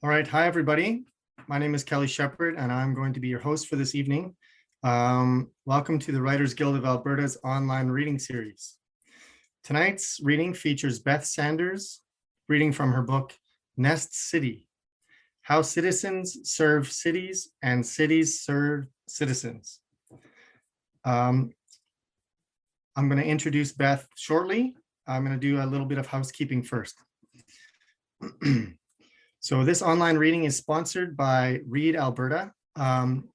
All right. Hi, everybody. My name is Kelly Shepard, and I'm going to be your host for this evening. Welcome to the Writers Guild of Alberta's online reading series. Tonight's reading features Beth Sanders reading from her book, Nest City: How Citizens Serve Cities and Cities Serve Citizens. I'm going to introduce Beth shortly. I'm going to do a little bit of housekeeping first. So this online reading is sponsored by Read Alberta, and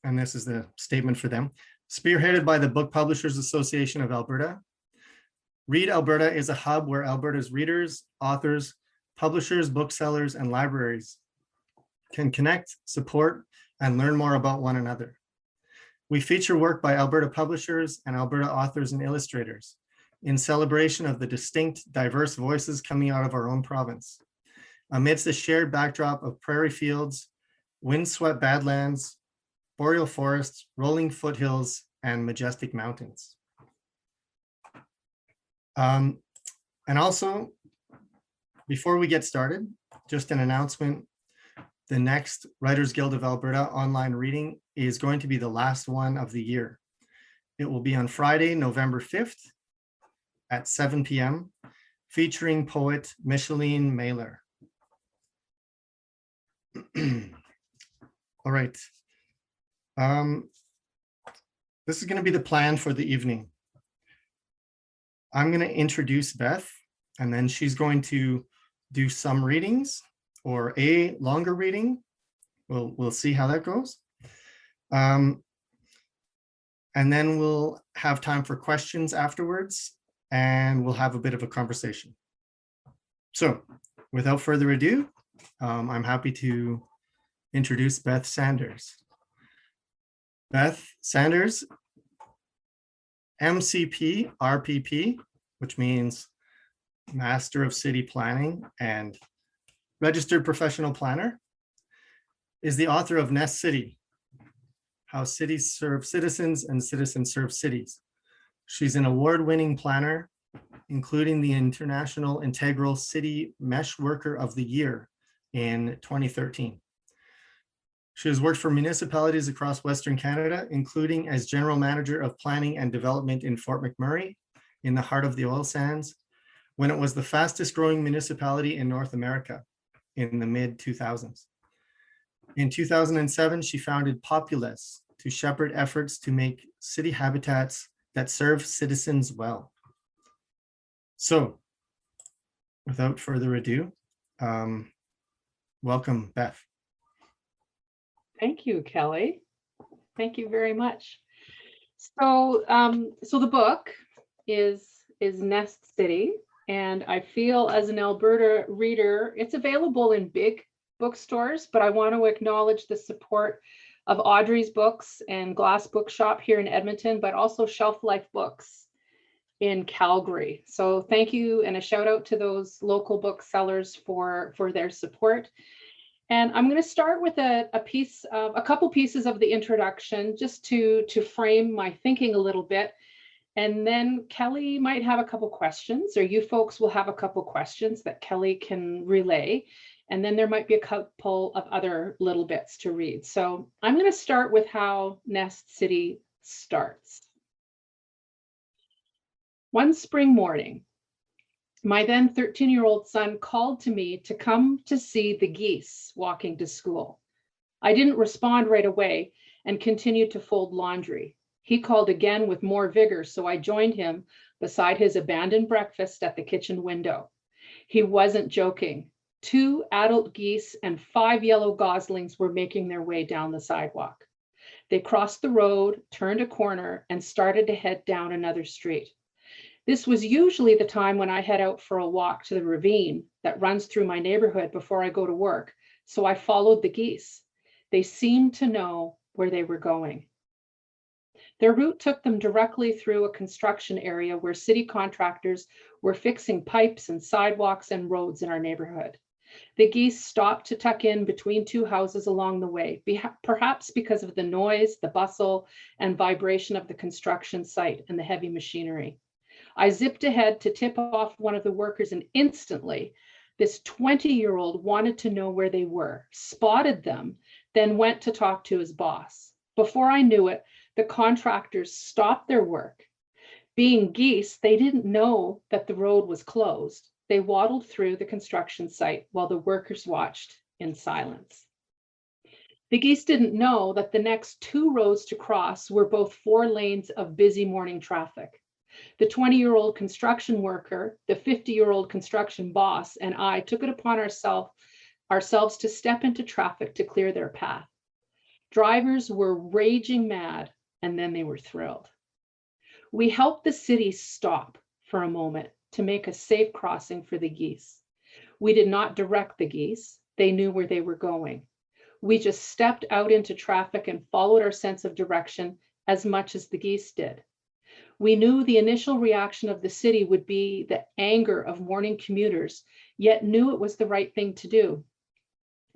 this is the statement for them. Spearheaded by the Book Publishers Association of Alberta, Read Alberta is a hub where Alberta's readers, authors, publishers, booksellers, and libraries can connect, support, and learn more about one another. We feature work by Alberta publishers and Alberta authors and illustrators in celebration of the distinct, diverse voices coming out of our own province, amidst a shared backdrop of prairie fields, windswept badlands, boreal forests, rolling foothills, and majestic mountains. And also, before we get started, just an announcement. The next Writers Guild of Alberta online reading is going to be the last one of the year. It will be on Friday, November 5th at 7 p.m., featuring poet Micheline Mailer. All right. This is going to be the plan for the evening. I'm going to introduce Beth, and then she's going to do some readings or a longer reading. We'll see how that goes. And then we'll have time for questions afterwards, and we'll have a bit of a conversation. So without further ado, I'm happy to introduce Beth Sanders. Beth Sanders, MCP RPP, which means Master of City Planning and Registered Professional Planner, is the author of Nest City: How Cities Serve Citizens and Citizens Serve Cities. She's an award-winning planner, including the International Integral City Mesh Worker of the Year in 2013. She has worked for municipalities across Western Canada, including as General Manager of Planning and Development in Fort McMurray, in the heart of the oil sands, when it was the fastest growing municipality in North America in the mid-2000s. In 2007, she founded Populous to shepherd efforts to make city habitats that serve citizens well. So, without further ado, welcome, Beth. Thank you, Kelly. Thank you very much. So, so the book is Nest City, and I feel as an Alberta reader, it's available in big bookstores, but I want to acknowledge the support of Audrey's Books and Glass Bookshop here in Edmonton, but also Shelf Life Books in Calgary. So thank you, and a shout out to those local booksellers for their support. And I'm going to start with a couple pieces of the introduction, just to frame my thinking a little bit. And then Kelly might have a couple questions, or you folks will have a couple questions that Kelly can relay. And then there might be a couple of other little bits to read. So I'm going to start with how Nest City starts. One spring morning, my then 13-year-old son called to me to come to see the geese walking to school. I didn't respond right away and continued to fold laundry. He called again with more vigor, so I joined him beside his abandoned breakfast at the kitchen window. He wasn't joking. 2 adult geese and 5 yellow goslings were making their way down the sidewalk. They crossed the road, turned a corner, and started to head down another street. This was usually the time when I head out for a walk to the ravine that runs through my neighborhood before I go to work, so I followed the geese. They seemed to know where they were going. Their route took them directly through a construction area where city contractors were fixing pipes and sidewalks and roads in our neighborhood. The geese stopped to tuck in between 2 houses along the way, perhaps because of the noise, the bustle, and vibration of the construction site and the heavy machinery. I zipped ahead to tip off one of the workers, and instantly This 20-year-old wanted to know where they were, spotted them, then went to talk to his boss. Before I knew it, the contractors stopped their work. Being geese, they didn't know that the road was closed. They waddled through the construction site while the workers watched in silence. The geese didn't know that the next 2 roads to cross were both 4 lanes of busy morning traffic. The 20-year-old construction worker, the 50-year-old construction boss, and I took it upon ourselves to step into traffic to clear their path. Drivers were raging mad, and then they were thrilled. We helped the city stop for a moment to make a safe crossing for the geese. We did not direct the geese. They knew where they were going. We just stepped out into traffic and followed our sense of direction as much as the geese did. We knew the initial reaction of the city would be the anger of morning commuters, yet knew it was the right thing to do.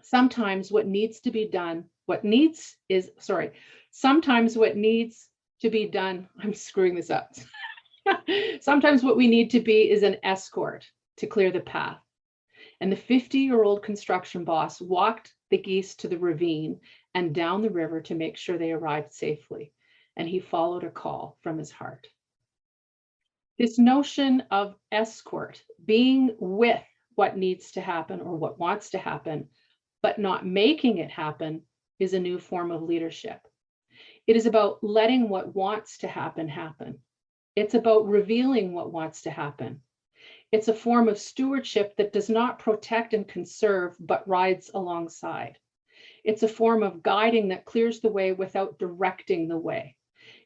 Sometimes what needs to be done, sometimes what needs to be done, I'm screwing this up. Sometimes what we need to be is an escort to clear the path. And the 50-year-old construction boss walked the geese to the ravine and down the river to make sure they arrived safely. And he followed a call from his heart. This notion of escort, being with what needs to happen or what wants to happen, but not making it happen, is a new form of leadership. It is about letting what wants to happen happen. It's about revealing what wants to happen. It's a form of stewardship that does not protect and conserve, but rides alongside. It's a form of guiding that clears the way without directing the way.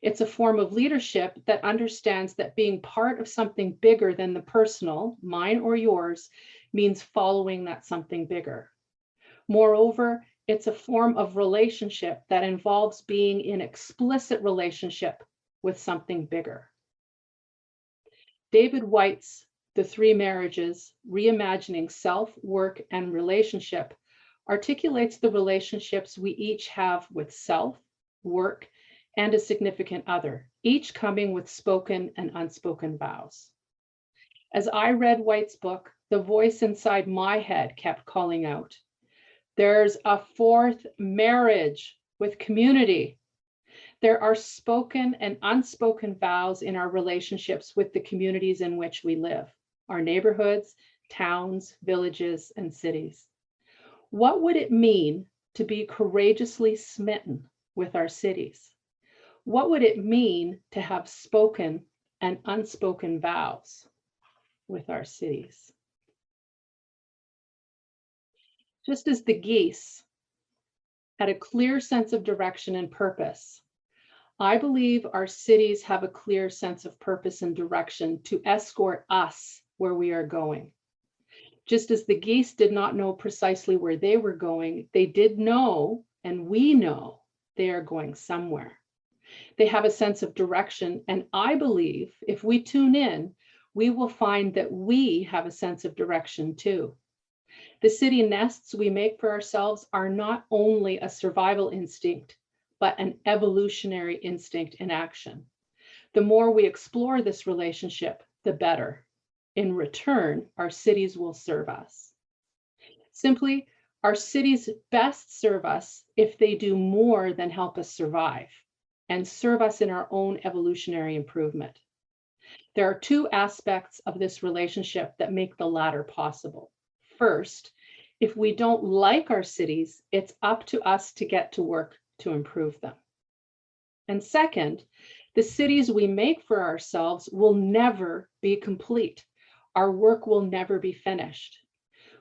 It's a form of leadership that understands that being part of something bigger than the personal, mine or yours, means following that something bigger. Moreover, it's a form of relationship that involves being in explicit relationship with something bigger. David White's The 3 Marriages, Reimagining Self, Work, and Relationship articulates the relationships we each have with self, work, and a significant other, each coming with spoken and unspoken vows. As I read White's book, the voice inside my head kept calling out, "There's a 4th marriage with community." There are spoken and unspoken vows in our relationships with the communities in which we live, our neighborhoods, towns, villages, and cities. What would it mean to be courageously smitten with our cities? What would it mean to have spoken and unspoken vows with our cities? Just as the geese had a clear sense of direction and purpose, I believe our cities have a clear sense of purpose and direction to escort us where we are going. Just as the geese did not know precisely where they were going, they did know, and we know, they are going somewhere. They have a sense of direction, and I believe if we tune in, we will find that we have a sense of direction too. The city nests we make for ourselves are not only a survival instinct, but an evolutionary instinct in action. The more we explore this relationship, the better. In return, our cities will serve us. Simply, our cities best serve us if they do more than help us survive and serve us in our own evolutionary improvement. There are 2 aspects of this relationship that make the latter possible. First, if we don't like our cities, it's up to us to get to work to improve them. And second, the cities we make for ourselves will never be complete. Our work will never be finished.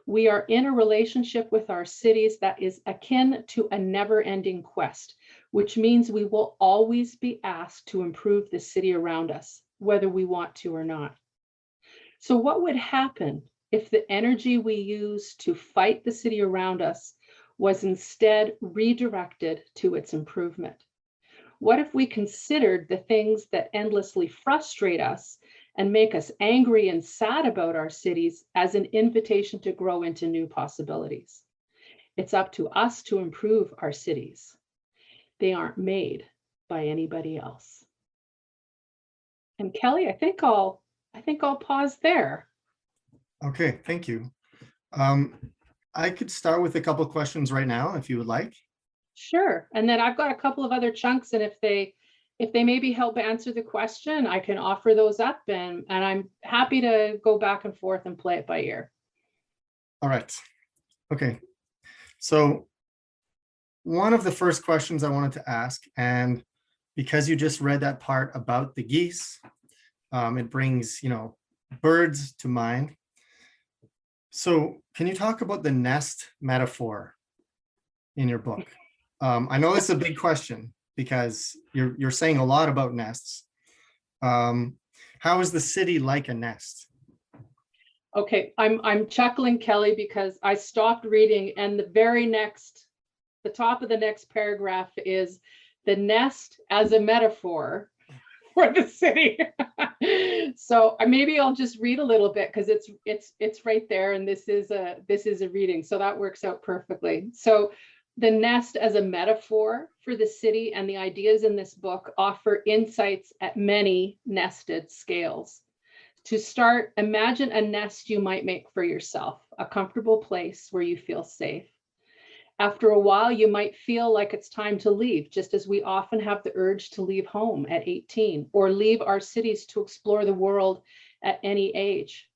We are in a relationship with our cities that is akin to a never-ending quest, which means we will always be asked to improve the city around us, whether we want to or not. So what would happen if the energy we use to fight the city around us was instead redirected to its improvement? What if we considered the things that endlessly frustrate us and make us angry and sad about our cities as an invitation to grow into new possibilities? It's up to us to improve our cities. They aren't made by anybody else. And Kelly, I think I'll pause there. Okay, thank you. I could start with a couple questions right now, if you would like. Sure. And then I've got a couple of other chunks, and if they maybe help answer the question, I can offer those up, and I'm happy to go back and forth and play it by ear. All right. Okay. So one of the first questions I wanted to ask, and because you just read that part about the geese, it brings, birds to mind. So can you talk about the nest metaphor in your book? I know this is a big question because you're saying a lot about nests. How is the city like a nest? Okay, I'm chuckling, Kelly, because I stopped reading, and the top of the next paragraph is the nest as a metaphor for the city. So maybe I'll just read a little bit, because it's right there, and this is a reading, so that works out perfectly. So the nest as a metaphor for the city, and the ideas in this book offer insights at many nested scales. To start, imagine a nest you might make for yourself, a comfortable place where you feel safe. After a while, you might feel like it's time to leave, just as we often have the urge to leave home at 18, or leave our cities to explore the world at any age.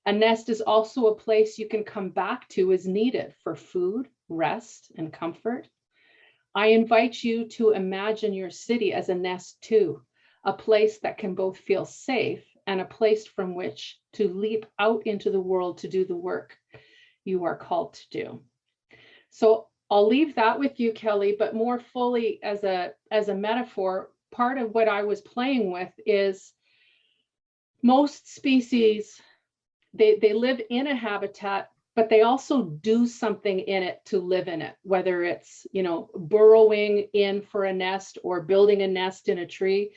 A nest is also a place you can come back to as needed for food, rest, and comfort. I invite you to imagine your city as a nest too, a place that can both feel safe and a place from which to leap out into the world to do the work you are called to do. So I'll leave that with you, Kelly, but more fully as a metaphor, part of what I was playing with is most species, they live in a habitat, but they also do something in it to live in it, whether it's, burrowing in for a nest or building a nest in a tree.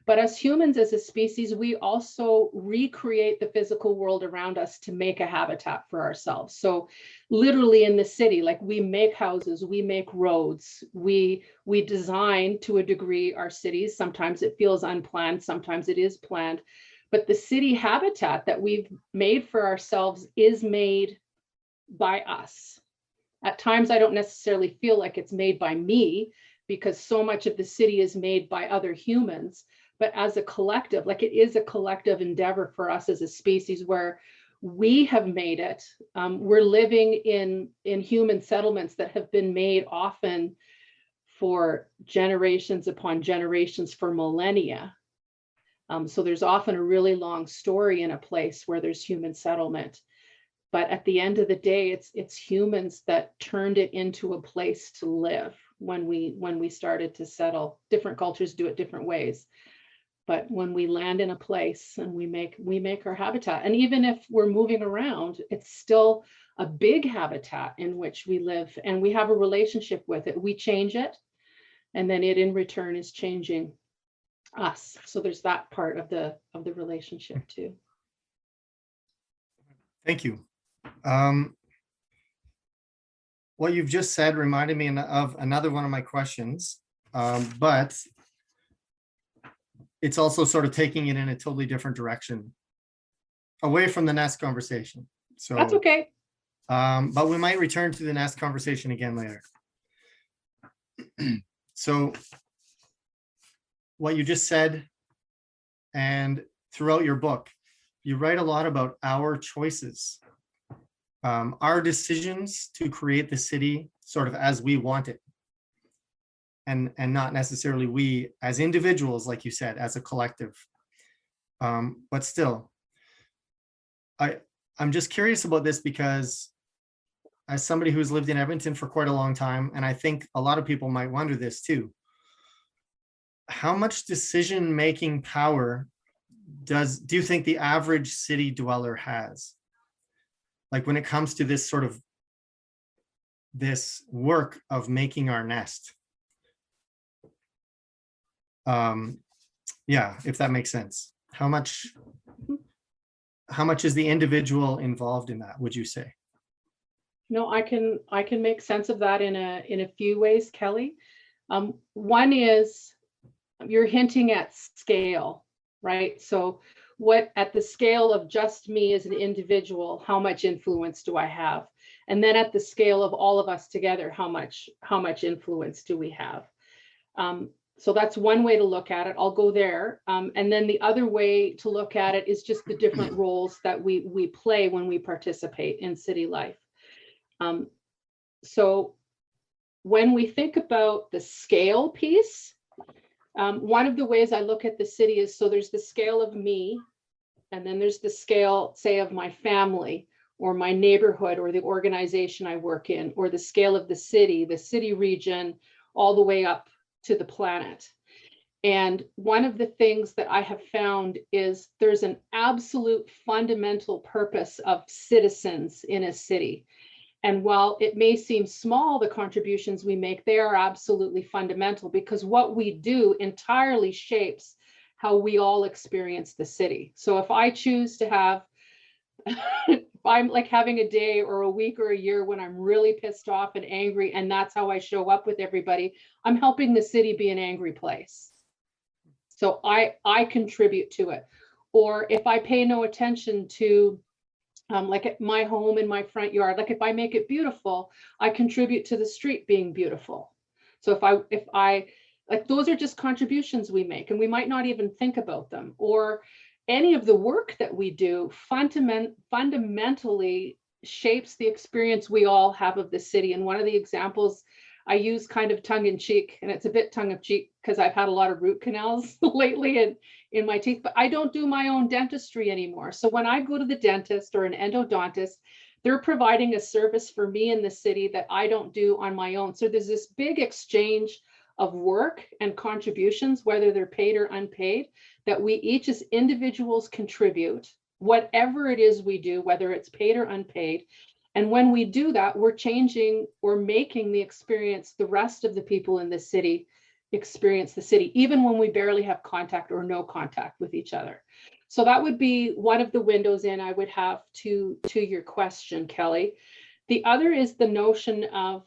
But as humans, as a species, we also recreate the physical world around us to make a habitat for ourselves. So literally in the city, like, we make houses, we make roads, we design to a degree our cities. Sometimes it feels unplanned, sometimes it is planned. But the city habitat that we've made for ourselves is made by us. At times, I don't necessarily feel like it's made by me, because so much of the city is made by other humans. But as a collective, like, it is a collective endeavor for us as a species where we have made it. We're living in human settlements that have been made often for generations upon generations, for millennia. So there's often a really long story in a place where there's human settlement. But at the end of the day, it's humans that turned it into a place to live when we started to settle. Different cultures do it different ways. But when we land in a place and we make our habitat, and even if we're moving around, it's still a big habitat in which we live, and we have a relationship with it. We change it, and then it in return is changing us. So there's that part of the relationship too. Thank you. What you've just said reminded me of another one of my questions, but it's also sort of taking it in a totally different direction, away from the nest conversation. So That's okay. But we might return to the nest conversation again later. So what you just said, and throughout your book, you write a lot about our choices, our decisions to create the city sort of as we want it, and not necessarily we as individuals, like you said, as a collective. But still, I'm just curious about this, because as somebody who's lived in Edmonton for quite a long time, and I think a lot of people might wonder this too, how much decision-making power do you think the average city dweller has? Like, when it comes to this sort of this work of making our nest. Yeah, if that makes sense. How much is the individual involved in that, would you say? No, I can make sense of that in a few ways, Kelly. One is, you're hinting at scale, right? So what at the scale of just me as an individual, how much influence do I have? And then at the scale of all of us together, how much influence do we have? So that's one way to look at it. I'll go there. And then the other way to look at it is just the different roles that we play when we participate in city life. So when we think about the scale piece, one of the ways I look at the city is, so there's the scale of me, and then there's the scale, say, of my family or my neighborhood or the organization I work in, or the scale of the city region, all the way up to the planet. And one of the things that I have found is there's an absolute fundamental purpose of citizens in a city. And while it may seem small, the contributions we make, they are absolutely fundamental, because what we do entirely shapes how we all experience the city. So if I choose to have, if I'm like having a day or a week or a year when I'm really pissed off and angry, and that's how I show up with everybody, I'm helping the city be an angry place. So I contribute to it. Or if I pay no attention to like at my home in my front yard, like if I make it beautiful, I contribute to the street being beautiful. So if I like, those are just contributions we make, and we might not even think about them. Or any of the work that we do fundamentally shapes the experience we all have of the city. And one of the examples I use, kind of tongue in cheek, and it's a bit tongue in cheek because I've had a lot of root canals lately in my teeth, but I don't do my own dentistry anymore. So when I go to the dentist or an endodontist, they're providing a service for me in the city that I don't do on my own. So there's this big exchange of work and contributions, whether they're paid or unpaid, that we each as individuals contribute, whatever it is we do, whether it's paid or unpaid. And when we do that, we're changing or making the experience, the rest of the people in the city experience the city, even when we barely have contact or no contact with each other. So that would be one of the windows in I would have to your question, Kelly. The other is the notion of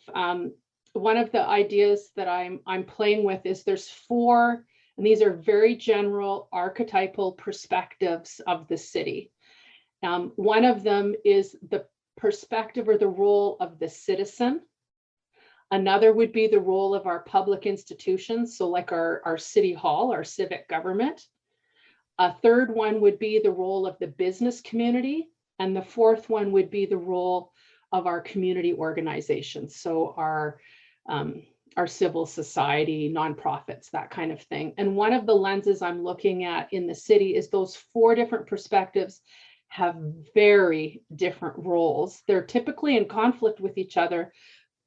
one of the ideas that I'm playing with is there's 4, and these are very general archetypal perspectives of the city. One of them is the perspective or the role of the citizen. Another would be the role of our public institutions, so like our city hall, our civic government. A third one would be the role of the business community. And the fourth one would be the role of our community organizations, so our civil society, nonprofits, that kind of thing. And one of the lenses I'm looking at in the city is those 4 different perspectives have very different roles. They're typically in conflict with each other,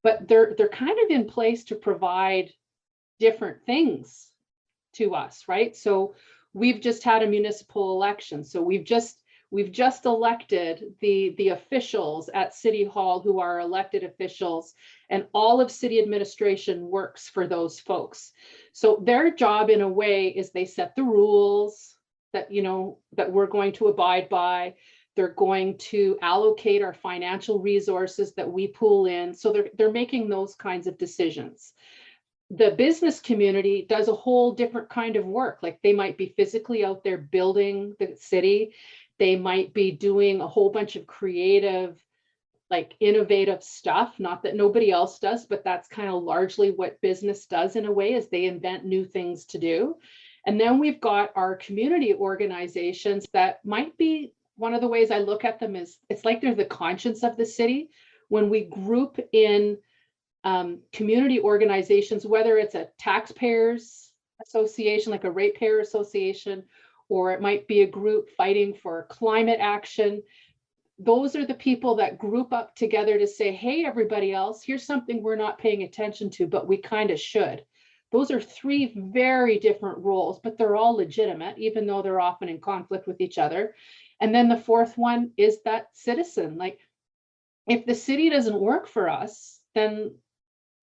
but they're kind of in place to provide different things to us, right? So we've just had a municipal election. So we've just elected the officials at City Hall who are elected officials, and all of city administration works for those folks. So their job in a way is they set the rules that, that we're going to abide by. They're going to allocate our financial resources that we pool in. So they're making those kinds of decisions. The business community does a whole different kind of work. Like they might be physically out there building the city. They might be doing a whole bunch of creative, like innovative stuff. Not that nobody else does, but that's kind of largely what business does in a way, is they invent new things to do. And then we've got our community organizations that might be, one of the ways I look at them is it's like they're the conscience of the city. When we group in community organizations, whether it's a taxpayers association, like a ratepayer association, or it might be a group fighting for climate action, those are the people that group up together to say, hey, everybody else, here's something we're not paying attention to, but we kind of should. Those are 3 very different roles, but they're all legitimate, even though they're often in conflict with each other. And then the fourth one is that citizen. Like, if the city doesn't work for us, then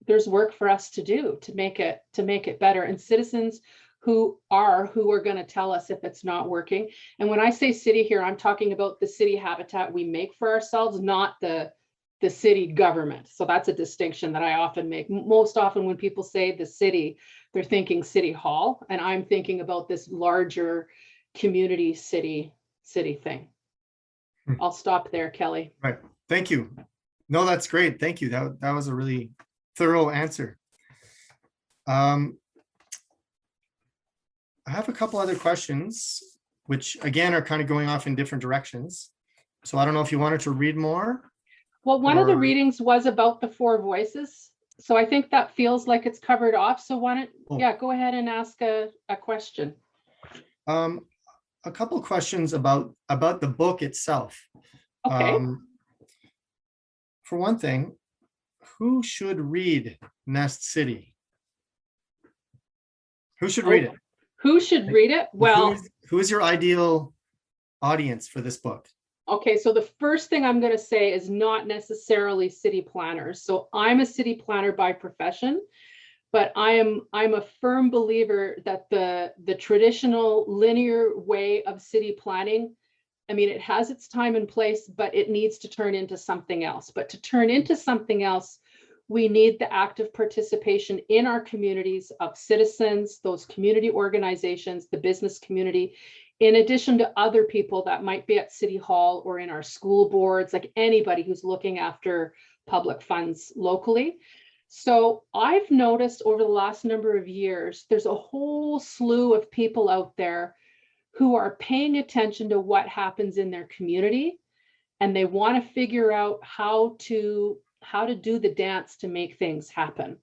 there's work for us to do to make it better. And citizens who are going to tell us if it's not working. And when I say city here, I'm talking about the city habitat we make for ourselves, not the city government. So that's a distinction that I often make. Most often when people say the city, they're thinking City Hall, and I'm thinking about this larger community city thing. I'll stop there, Kelly. Right. Thank you. No, that's great. Thank you. That was a really thorough answer. I have a couple other questions, which again are kind of going off in different directions. So I don't know if you wanted to read more. Well, one of the Or- readings was about the 4 voices. So I think that feels like it's covered off. So why don't, Oh. yeah, go ahead and ask a question. A couple questions about the book itself. Okay. For one thing, who should read Nest City? Who should read it? Who should read it? Well, who is your ideal audience for this book? okay, so the first thing I'm going to say is not necessarily city planners. So I'm a city planner by profession, but I'm a firm believer that the traditional linear way of city planning, I mean, it has its time and place, but it needs to turn into something else. But to turn into something else, we need the active participation in our communities of citizens, those community organizations, the business community, in addition to other people that might be at City Hall or in our school boards, like anybody who's looking after public funds locally. So I've noticed over the last number of years, there's a whole slew of people out there who are paying attention to what happens in their community, and they want to figure out how to do the dance to make things happen.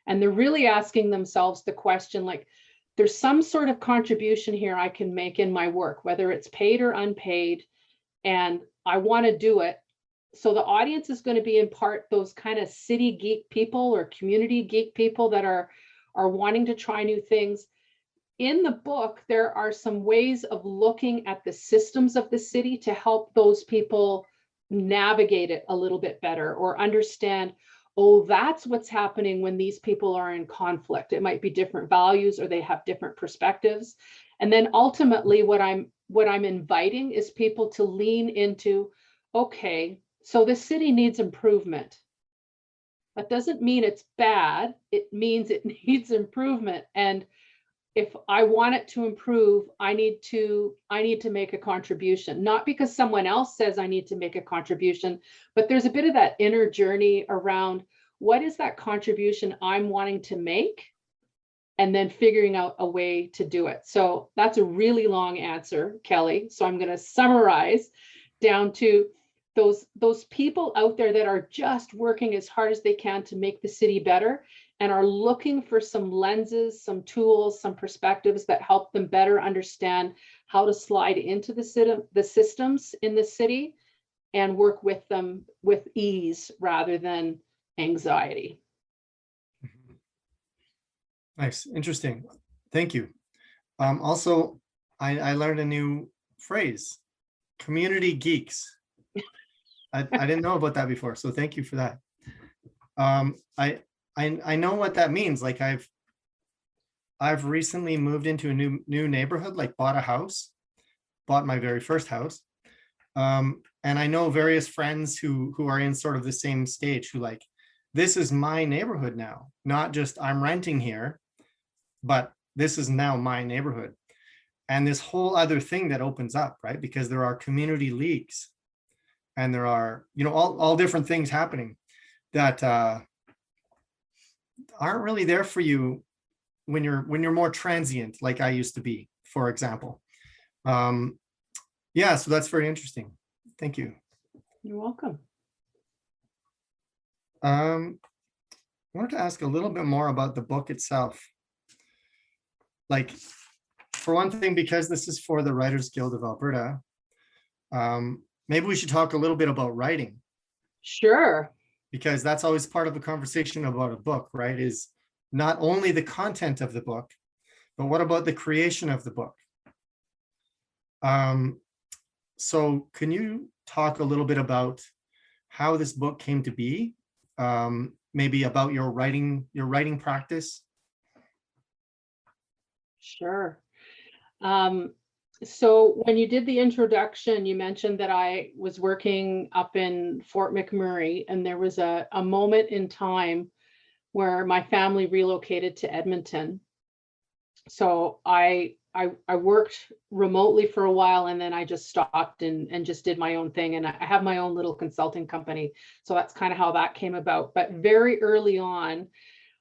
And they're really asking themselves the question, like, there's some sort of contribution here I can make in my work, whether it's paid or unpaid, and I want to do it. So the audience is going to be in part those kind of city geek people or community geek people that are wanting to try new things. In the book, there are some ways of looking at the systems of the city to help those people navigate it a little bit better or understand, oh, that's what's happening when these people are in conflict. It might be different values or they have different perspectives. And then ultimately what I'm inviting is people to lean into, okay, so the city needs improvement. That doesn't mean it's bad. It means it needs improvement. And if I want it to improve, I need to make a contribution, not because someone else says I need to make a contribution, but there's a bit of that inner journey around what is that contribution I'm wanting to make, and then figuring out a way to do it. So that's a really long answer, Kelly. So I'm going to summarize down to those people out there that are just working as hard as they can to make the city better and are looking for some lenses, some tools, some perspectives that help them better understand how to slide into the systems in the city and work with them with ease rather than anxiety. Nice, interesting. Thank you. Also, I learned a new phrase, community geeks. I didn't know about that before, so thank you for that. I know what that means. Like I've recently moved into a new neighborhood, like bought my very first house. And I know various friends who are in sort of the same stage, who like, this is my neighborhood now, not just I'm renting here, but this is now my neighborhood. And this whole other thing that opens up, right? Because there are community leagues and there are, all different things happening that aren't really there for you when you're more transient, like I used to be, for example. Yeah, so that's very interesting. Thank you. You're welcome. I wanted to ask a little bit more about the book itself. Like, for one thing, because this is for the Writers Guild of Alberta, maybe we should talk a little bit about writing. Sure. Because that's always part of a conversation about a book, right? Is not only the content of the book, but what about the creation of the book? So can you talk a little bit about how this book came to be? Maybe about your writing practice? Sure. So when you did the introduction, you mentioned that I was working up in Fort McMurray, and there was a moment in time where my family relocated to Edmonton. So I I worked remotely for a while, and then I just stopped and just did my own thing. And I have my own little consulting company. So that's kind of how that came about. But very early on,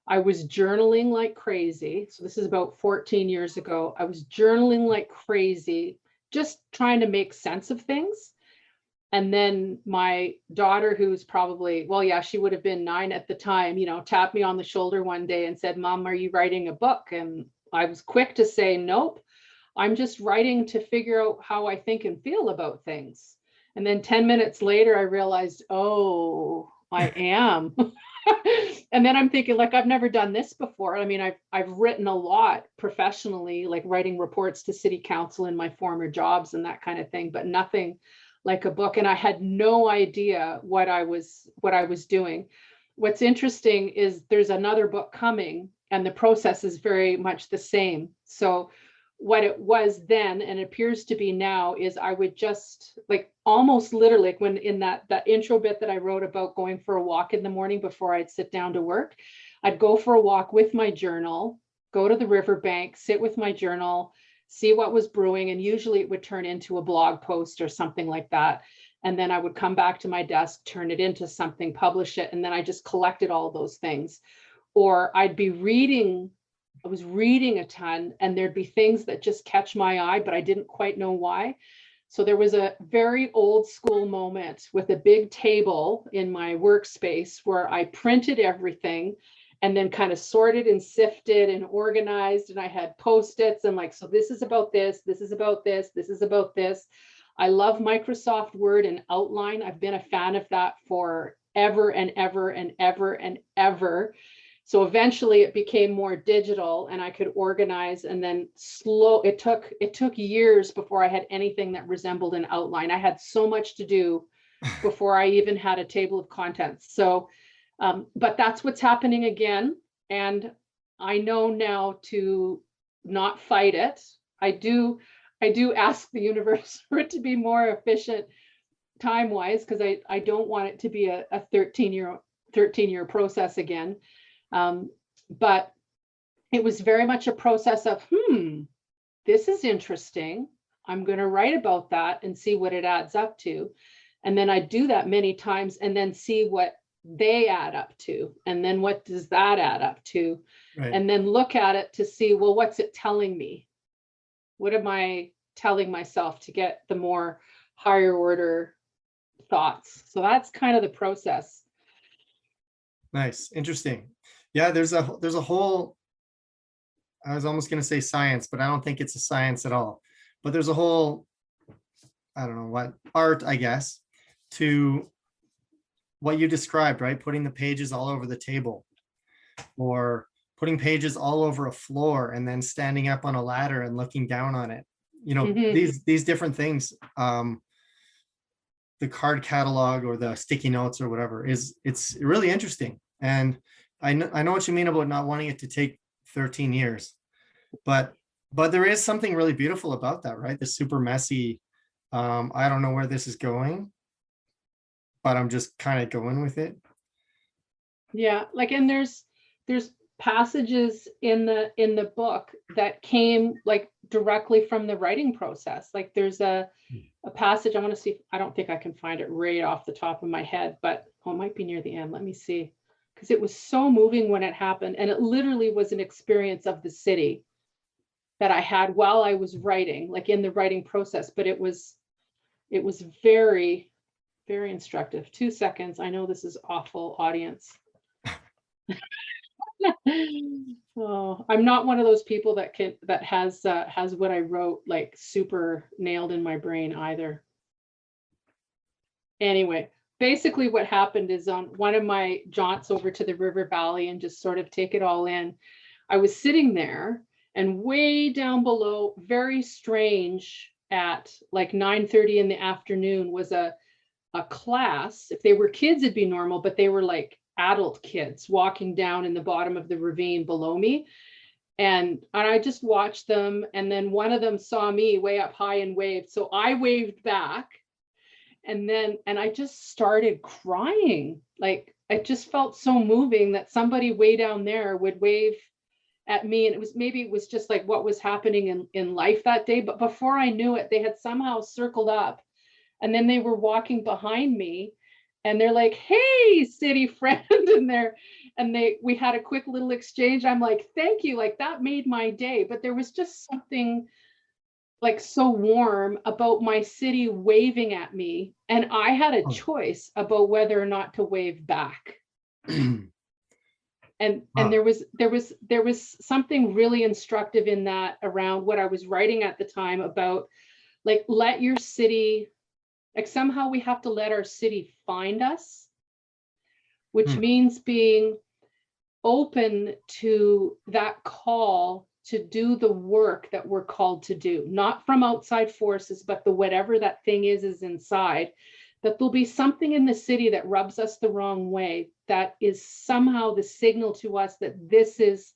I was journaling like crazy. So this is about 14 years ago. I was journaling like crazy, just trying to make sense of things. And then my daughter, who's probably, well, yeah, she would have been 9 at the time, tapped me on the shoulder one day and said, "Mom, are you writing a book?" And I was quick to say, "Nope, I'm just writing to figure out how I think and feel about things." And then 10 minutes later, I realized, oh, I am. And then I'm thinking, like, I've never done this before. I mean, I've written a lot professionally, like writing reports to city council in my former jobs and that kind of thing, but nothing like a book. And I had no idea what I was doing. What's interesting is there's another book coming, and the process is very much the same. So what it was then and appears to be now is I would just, like, almost literally, like, when in that intro bit that I wrote about going for a walk in the morning before I'd sit down to work, I'd go for a walk with my journal, go to the riverbank, sit with my journal, see what was brewing, and usually it would turn into a blog post or something like that. And then I would come back to my desk, turn it into something, publish it, and then I just collected all those things. Or I'd be reading, I was reading a ton, and there'd be things that just catch my eye, but I didn't quite know why. So there was a very old school moment with a big table in my workspace where I printed everything and then kind of sorted and sifted and organized. And I had Post-its and, like, so this is about this, this is about this, this is about this. I love Microsoft Word and Outline. I've been a fan of that for ever and ever and ever and ever. So eventually it became more digital and I could organize, and then it took years before I had anything that resembled an outline. I had so much to do before I even had a table of contents. So but that's what's happening again. And I know now to not fight it. I do ask the universe for it to be more efficient time-wise, because I don't want it to be a 13-year process again. But it was very much a process of, this is interesting. I'm going to write about that and see what it adds up to. And then I do that many times and then see what they add up to, and then what does that add up to, Right. and then look at it to see, well, what's it telling me? What am I telling myself to get the more higher order thoughts? So that's kind of the process. Nice. Interesting. Yeah, there's a whole, I was almost going to say science, but I don't think it's a science at all. But there's a whole, I don't know what, art, I guess, to what you described, right? Putting the pages all over the table, or putting pages all over a floor and then standing up on a ladder and looking down on it. These different things. The card catalog or the sticky notes or whatever it's really interesting. And I know what you mean about not wanting it to take 13 years, but there is something really beautiful about that, right? The super messy, I don't know where this is going, but I'm just kind of going with it. Yeah, like, and there's passages in the book that came, like, directly from the writing process. Like, there's a passage, I want to see, I don't think I can find it right off the top of my head, but it might be near the end. Let me see, because it was so moving when it happened, and it literally was an experience of the city that I had while I was writing, like in the writing process. But it was very, very instructive. 2 seconds. I know this is awful, audience. Oh, I'm not one of those people that has what I wrote, like, super nailed in my brain either. Anyway, basically what happened is, on one of my jaunts over to the river valley and just sort of take it all in, I was sitting there, and way down below, very strange, at like 9:30 in the afternoon, was a class. If they were kids, it'd be normal, but they were like adult kids walking down in the bottom of the ravine below me. And I just watched them. And then one of them saw me way up high and waved. So I waved back. And I just started crying. Like, it just felt so moving that somebody way down there would wave at me, and it was just like what was happening in life that day. But before I knew it, they had somehow circled up, and then they were walking behind me, and they're like, "Hey, city friend," we had a quick little exchange. I'm like, "Thank you," like that made my day. But there was just something like so warm about my city waving at me, and I had a Oh. choice about whether or not to wave back. And Wow. there was something really instructive in that around what I was writing at the time about, like, let your city, like somehow we have to let our city find us, which Hmm. means being open to that call to do the work that we're called to do, not from outside forces, but the whatever that thing is inside. That there'll be something in the city that rubs us the wrong way, that is somehow the signal to us that this is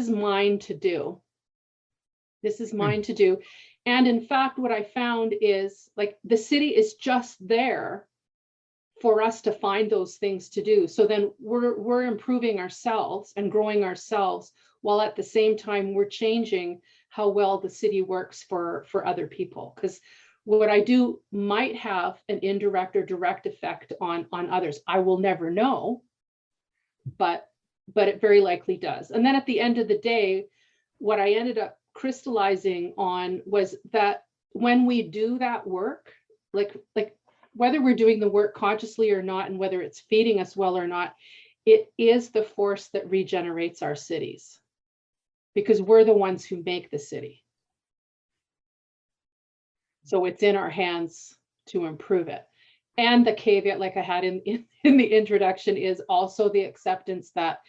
mine to do. This is mine to do. And in fact, what I found is, like, the city is just there for us to find those things to do. So then we're improving ourselves and growing ourselves, while at the same time we're changing how well the city works for other people. Because what I do might have an indirect or direct effect on others. I will never know, but it very likely does. And then at the end of the day, what I ended up crystallizing on was that when we do that work, like whether we're doing the work consciously or not, and whether it's feeding us well or not, it is the force that regenerates our cities, because we're the ones who make the city. So it's in our hands to improve it. And the caveat, like I had in the introduction, is also the acceptance that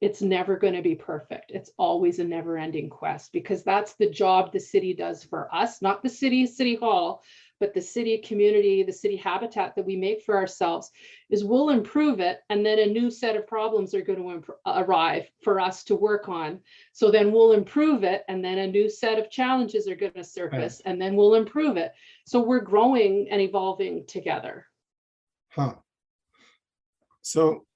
it's never going to be perfect. It's always a never-ending quest, because that's the job the city does for us, not the city hall, but the city community, the city habitat that we make for ourselves. Is we'll improve it, and then a new set of problems are going to arrive for us to work on. So then we'll improve it, and then a new set of challenges are going to surface, and then we'll improve it. So we're growing and evolving together. Huh. So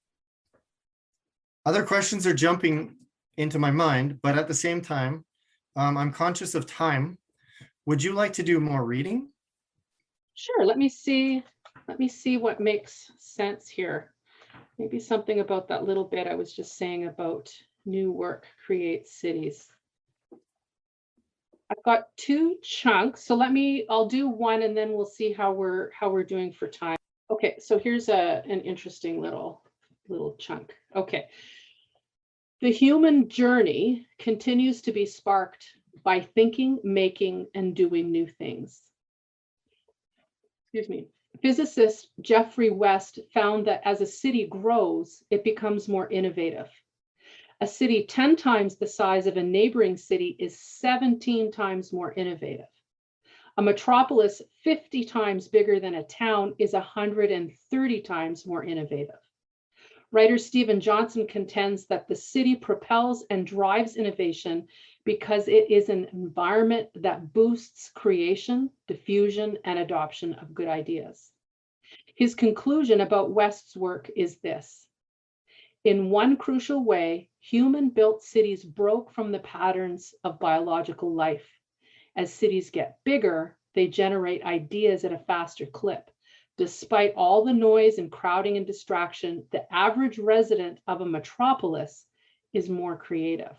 other questions are jumping into my mind, but at the same time, I'm conscious of time. Would you like to do more reading? Sure, let me see what makes sense here. Maybe something about that little bit I was just saying about new work creates cities. I've got 2 chunks, so I'll do one, and then we'll see how we're doing for time. Okay, so here's an interesting little chunk. Okay. The human journey continues to be sparked by thinking, making, and doing new things. Excuse me. Physicist Jeffrey West found that as a city grows, it becomes more innovative. A city 10 times the size of a neighboring city is 17 times more innovative. A metropolis 50 times bigger than a town is 130 times more innovative. Writer Stephen Johnson contends that the city propels and drives innovation because it is an environment that boosts creation, diffusion, and adoption of good ideas. His conclusion about West's work is this: in one crucial way, human-built cities broke from the patterns of biological life. As cities get bigger, they generate ideas at a faster clip. Despite all the noise and crowding and distraction, the average resident of a metropolis is more creative.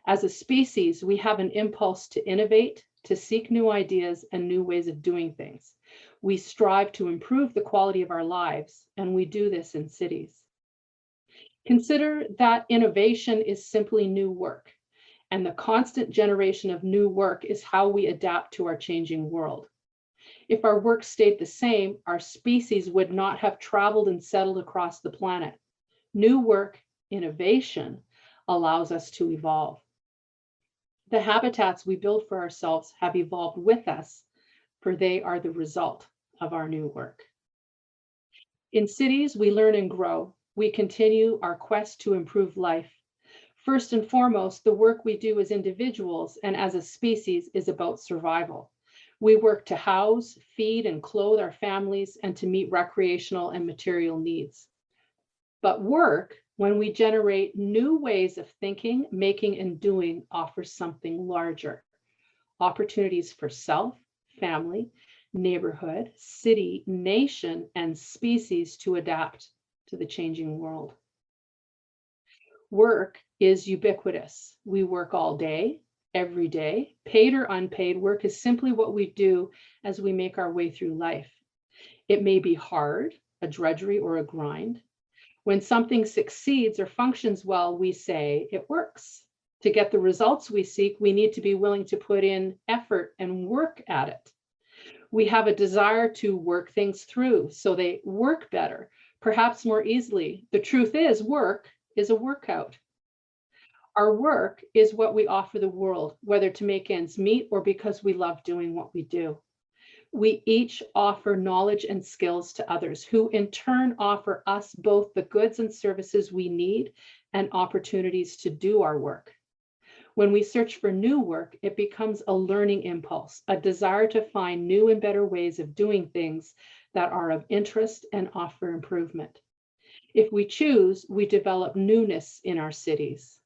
As a species, we have an impulse to innovate, to seek new ideas and new ways of doing things. We strive to improve the quality of our lives, and we do this in cities. Consider that innovation is simply new work, and the constant generation of new work is how we adapt to our changing world. If our work stayed the same, our species would not have traveled and settled across the planet. New work, innovation, allows us to evolve. The habitats we build for ourselves have evolved with us, for they are the result of our new work. In cities, we learn and grow. We continue our quest to improve life. First and foremost, the work we do as individuals and as a species is about survival. We work to house, feed, and clothe our families and to meet recreational and material needs. But work, When we generate new ways of thinking, making, and doing offers something larger. Opportunities for self, family, neighborhood, city, nation, and species to adapt to the changing world. Work is ubiquitous. We work all day, every day. Paid or unpaid, work is simply what we do as we make our way through life. It may be hard, a drudgery, or a grind. When something succeeds or functions well, we say it works. To get the results we seek, we need to be willing to put in effort and work at it. We have a desire to work things through so they work better, perhaps more easily. The truth is, work is a workout. Our work is what we offer the world, whether to make ends meet or because we love doing what we do. We each offer knowledge and skills to others who in turn offer us both the goods and services we need and opportunities to do our work. When we search for new work, it becomes a learning impulse, a desire to find new and better ways of doing things that are of interest and offer improvement. If we choose, we develop newness in our cities.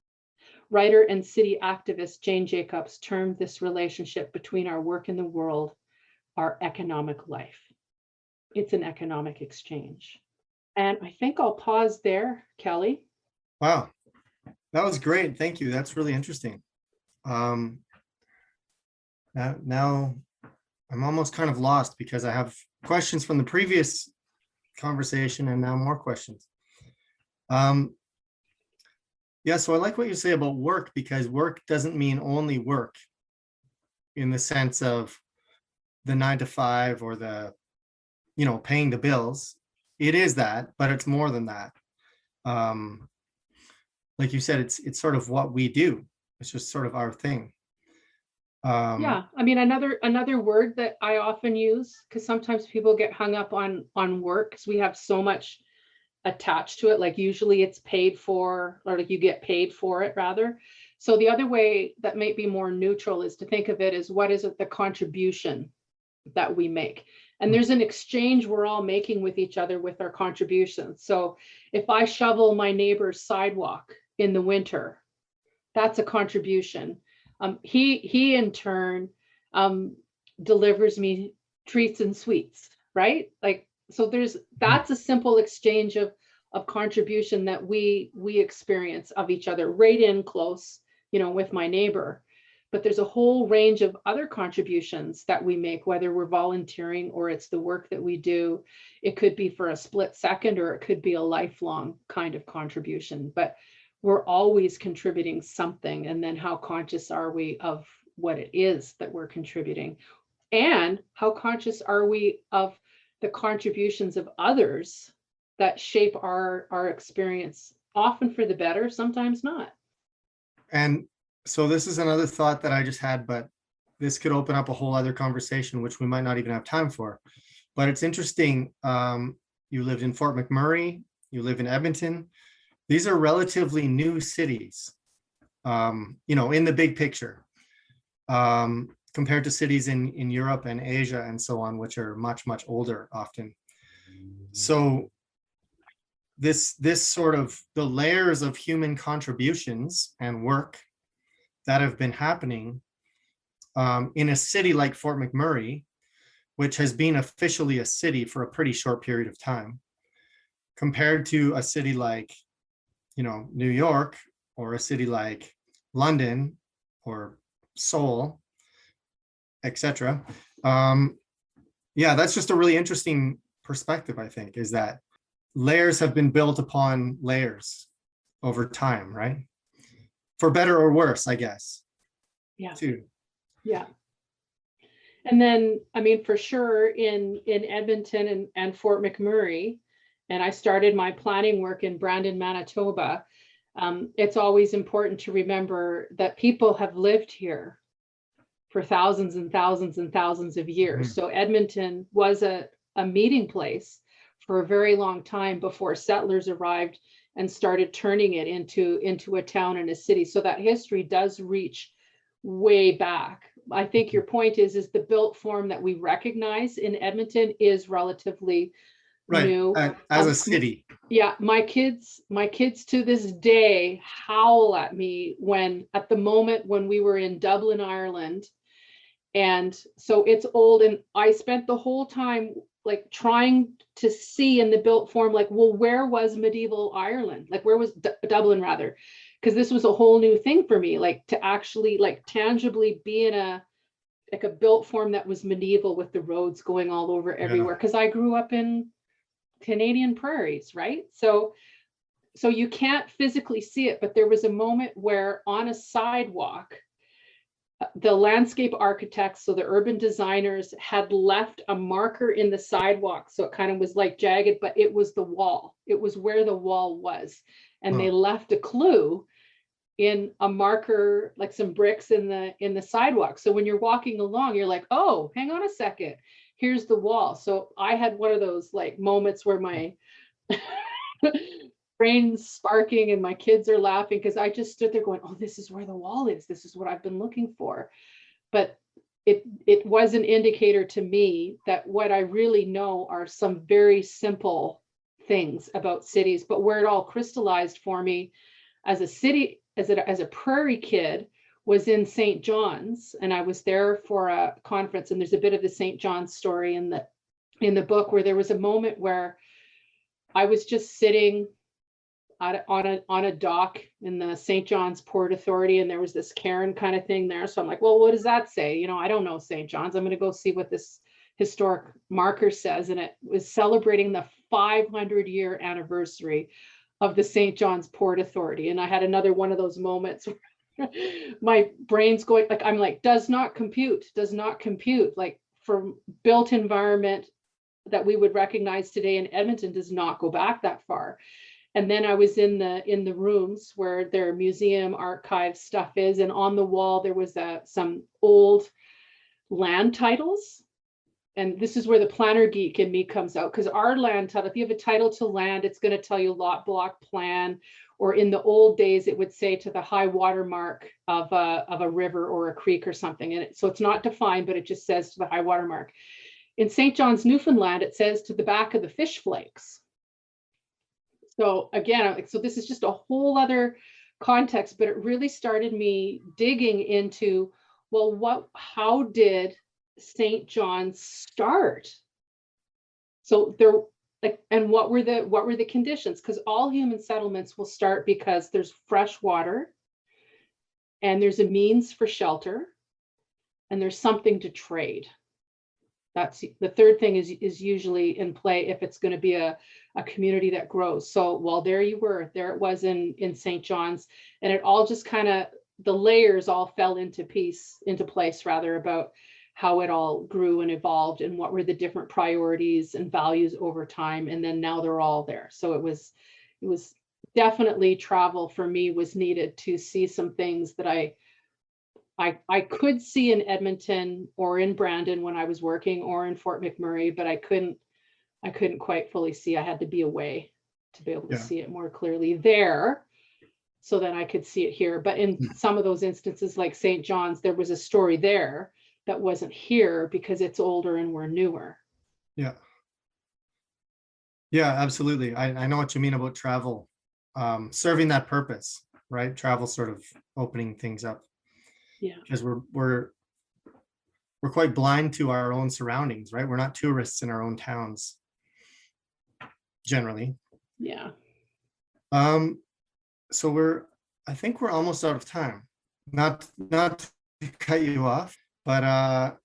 Writer and city activist Jane Jacobs termed this relationship between our work and the world our economic life. It's an economic exchange. And I think I'll pause there, Kelly. Wow, that was great. Thank you. That's really interesting. Now I'm almost kind of lost because I have questions from the previous conversation and now more questions. Yeah, so I like what you say about work, because work doesn't mean only work in the sense of the 9 to 5 or the, paying the bills. It is that, but it's more than that. Like you said, it's sort of what we do. It's just sort of our thing. Yeah, I mean, another word that I often use, because sometimes people get hung up on work because we have so much attached to it. Like usually it's paid for, or like you get paid for it rather. So the other way that might be more neutral is to think of it as, what is it, the contribution that we make? And there's an exchange we're all making with each other with our contributions. So if I shovel my neighbor's sidewalk in the winter, that's a contribution. He in turn delivers me treats and sweets, right? Like, so that's a simple exchange of contribution that we experience of each other right in close, with my neighbor. But there's a whole range of other contributions that we make, whether we're volunteering or it's the work that we do. It could be for a split second, or it could be a lifelong kind of contribution, but we're always contributing something. And then how conscious are we of what it is that we're contributing? And how conscious are we of the contributions of others that shape our experience, often for the better, sometimes not. And so this is another thought that I just had, but this could open up a whole other conversation, which we might not even have time for. But it's interesting. You lived in Fort McMurray, you live in Edmonton. These are relatively new cities, in the big picture, compared to cities in Europe and Asia and so on, which are much, much older often. So this sort of the layers of human contributions and work that have been happening in a city like Fort McMurray, which has been officially a city for a pretty short period of time, compared to a city like, New York, or a city like London or Seoul, etc. Yeah, that's just a really interesting perspective, I think, is that layers have been built upon layers over time, right? For better or worse, I guess. Yeah. Too. Yeah. And then, I mean, for sure in Edmonton and Fort McMurray, and I started my planning work in Brandon, Manitoba, it's always important to remember that people have lived here for thousands and thousands and thousands of years. Mm-hmm. So Edmonton was a meeting place for a very long time before settlers arrived and started turning it into a town and a city. So that history does reach way back. I think your point is the built form that we recognize in Edmonton is relatively Right. knew. As a city. Yeah, my kids to this day howl at me when at the moment when we were in Dublin, Ireland. And so it's old, and I spent the whole time like trying to see in the built form, like, well, where was medieval Ireland? Like, where was Dublin rather? Because this was a whole new thing for me, like to actually like tangibly be in a like a built form that was medieval with the roads going all over everywhere. Because I grew up in Canadian prairies, right? So you can't physically see it, but there was a moment where on a sidewalk, the landscape architects, so the urban designers, had left a marker in the sidewalk. So it kind of was like jagged, but it was the wall. It was where the wall was. And they left a clue in a marker, like some bricks in the sidewalk. So when you're walking along, you're like, oh, hang on a second, here's the wall. So I had one of those like moments where my brain's sparking and my kids are laughing because I just stood there going, oh, this is where the wall is. This is what I've been looking for. But it was an indicator to me that what I really know are some very simple things about cities, but where it all crystallized for me as a city, as a prairie kid, was in St. John's. And I was there for a conference, and there's a bit of the St. John's story in the book, where there was a moment where I was just sitting on a dock in the St. John's Port Authority, and there was this cairn kind of thing there. So I'm like, well, what does that say? You know, I don't know St. John's. I'm going to go see what this historic marker says. And it was celebrating the 500-year anniversary of the St. John's Port Authority. And I had another one of those moments where my brain's going, like, I'm like, does not compute, like, for built environment that we would recognize today in Edmonton does not go back that far. And then I was in the rooms where their museum archive stuff is, and on the wall there was some old land titles. And this is where the planner geek in me comes out, because our land title, if you have a title to land, it's going to tell you lot block plan, or in the old days it would say to the high water mark of a river or a creek or something. And so it's not defined, but it just says to the high water mark. In St. John's, Newfoundland, it says to the back of the fish flakes. So again, so this is just a whole other context, but it really started me digging into, well, how did St. John's start? So there, like, and what were the conditions? Because all human settlements will start because there's fresh water, and there's a means for shelter, and there's something to trade. That's the third thing is usually in play if it's going to be a community that grows. So, well, there you were, there it was in St. John's, and it all just kind of, the layers all fell into place rather, about how it all grew and evolved and what were the different priorities and values over time. And then now they're all there. So it was definitely, travel for me was needed to see some things that I could see in Edmonton or in Brandon when I was working, or in Fort McMurray, but I couldn't quite fully see. I had to be away to be able to see it more clearly there, so that I could see it here. But in some of those instances, like St. John's, there was a story there that wasn't here because it's older and we're newer. Yeah. Yeah, absolutely. I know what you mean about travel serving that purpose, right? Travel sort of opening things up. Yeah. Because we're quite blind to our own surroundings, right? We're not tourists in our own towns generally. Yeah. So I think we're almost out of time. Not to cut you off, but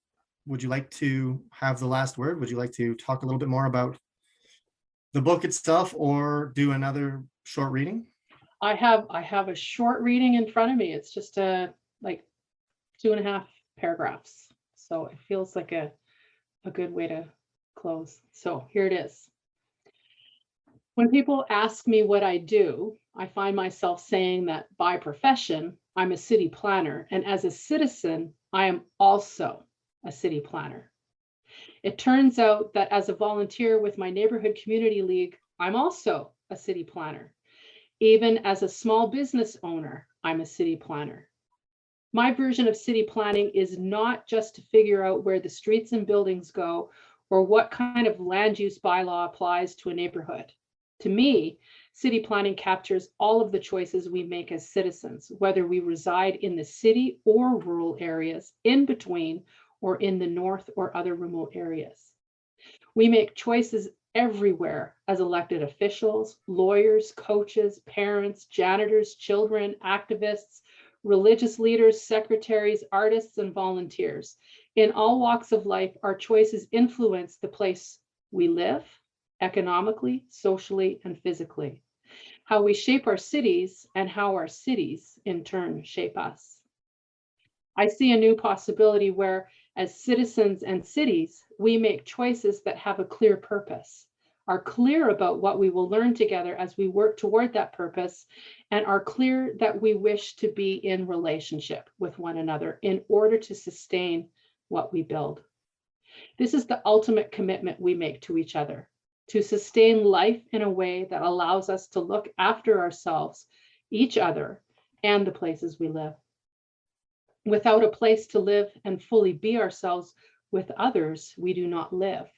would you like to have the last word? Would you like to talk a little bit more about the book itself, or do another short reading? I have a short reading in front of me. It's just like 2.5 paragraphs. So it feels like a good way to close. So here it is. When people ask me what I do, I find myself saying that by profession, I'm a city planner, and as a citizen, I am also a city planner. It turns out that as a volunteer with my neighborhood community league, I'm also a city planner. Even as a small business owner, I'm a city planner. My version of city planning is not just to figure out where the streets and buildings go, or what kind of land use bylaw applies to a neighborhood. To me, city planning captures all of the choices we make as citizens, whether we reside in the city or rural areas, in between, or in the north or other remote areas. We make choices everywhere as elected officials, lawyers, coaches, parents, janitors, children, activists, religious leaders, secretaries, artists, and volunteers. In all walks of life, our choices influence the place we live, economically, socially, and physically, how we shape our cities, and how our cities in turn shape us. I see a new possibility where, as citizens and cities, we make choices that have a clear purpose, are clear about what we will learn together as we work toward that purpose, and are clear that we wish to be in relationship with one another in order to sustain what we build. This is the ultimate commitment we make to each other, to sustain life in a way that allows us to look after ourselves, each other, and the places we live. Without a place to live and fully be ourselves with others, we do not live,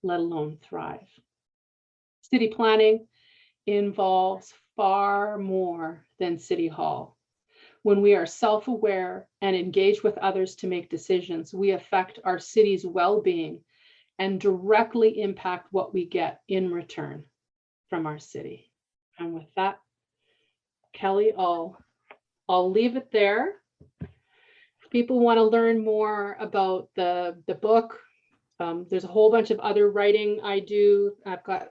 let alone thrive. City planning involves far more than City Hall. When we are self-aware and engage with others to make decisions, we affect our city's well-being and directly impact what we get in return from our city. And with that, Kelly, I'll leave it there. If people want to learn more about the book, there's a whole bunch of other writing I do. I've got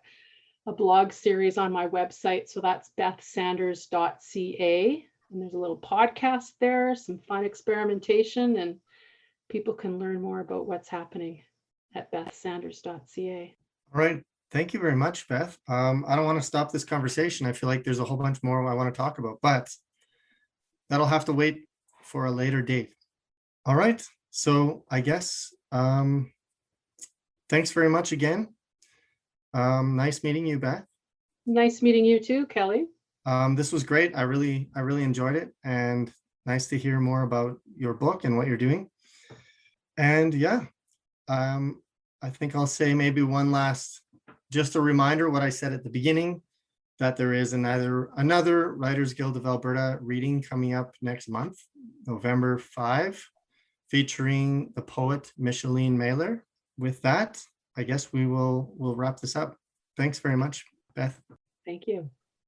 a blog series on my website, so that's bethsanders.ca. And there's a little podcast there, some fun experimentation, and people can learn more about what's happening at bethsanders.ca. All right. Thank you very much, Beth. I don't want to stop this conversation. I feel like there's a whole bunch more I want to talk about, but that'll have to wait for a later date. All right. So I guess thanks very much again. Nice meeting you, Beth. Nice meeting you too, Kelly. This was great. I really enjoyed it, and nice to hear more about your book and what you're doing. And yeah, I think I'll say maybe one last, just a reminder what I said at the beginning, that there is another Writers Guild of Alberta reading coming up next month, November 5, featuring the poet Micheline Mailer. With that, I guess we'll wrap this up. Thanks very much, Beth. Thank you.